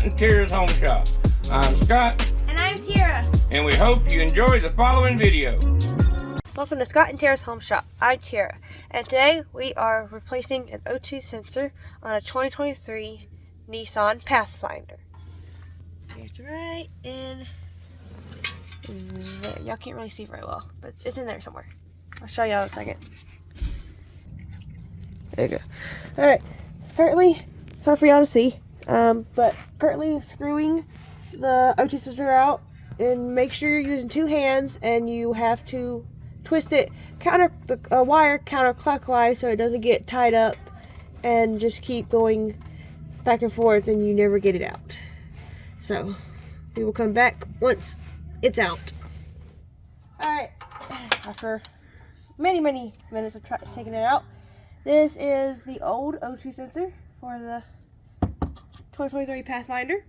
Scott and Tara's Home Shop. I'm Scott. And I'm Tara. And we hope you enjoy the following video. Welcome to Scott and Tara's Home Shop. I'm Tara. And today we are replacing an O2 sensor on a 2023 Nissan Pathfinder. Here's right in there. Y'all can't really see very well, but it's in there somewhere. I'll show y'all in a second. There you go. Alright, currently, it's hard for y'all to see, but currently screwing the O2 sensor out, and make sure you're using two hands and you have to twist it the wire counterclockwise so it doesn't get tied up and just keep going back and forth and you never get it out. So we will come back once it's out. Alright, after many minutes of taking it out, this is the old O2 sensor for the 2023 Pathfinder.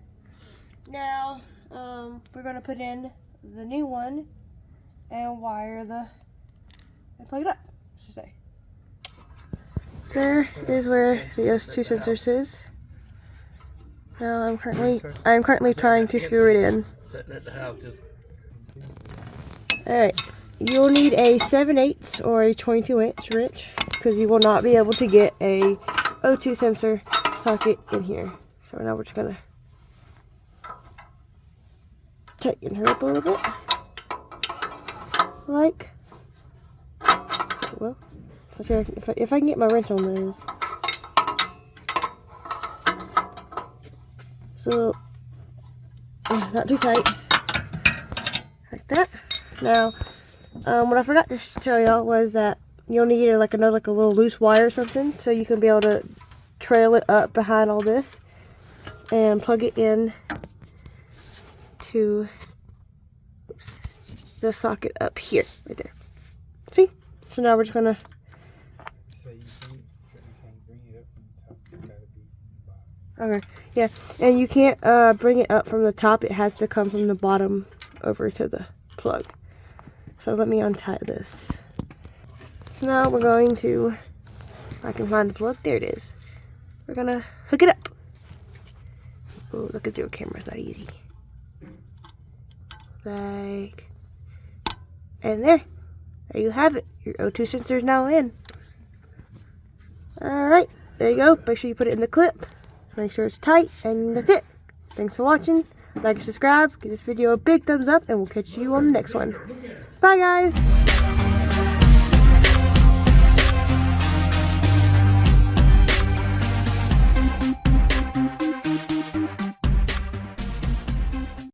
Now we're going to put in the new one and wire and plug it up, I should say. There is where the O2 sensor is. Now I'm currently trying to screw it in. Alright, you'll need a 7/8 or a 22-inch wrench because you will not be able to get a O2 sensor socket in here. So now we're just gonna tighten her up a little bit, like so. Well, if I can get my wrench on those. So not too tight, like that. Now, what I forgot to tell y'all was that you'll need like a little loose wire or something, so you can be able to trail it up behind all this and plug it in to the socket up here, right there. See? So now we're just gonna. Okay, yeah, and you can't bring it up from the top. It has to come from the bottom over to the plug. So let me untie this. So now we're going to, if I can find the plug, there it is. We're gonna hook it up. Oh, look at your camera, it's not easy. Like, and there you have it. Your O2 sensor is now in. Alright, there you go. Make sure you put it in the clip. Make sure it's tight, and that's it. Thanks for watching. Like and subscribe. Give this video a big thumbs up, and we'll catch you on the next one. Bye, guys.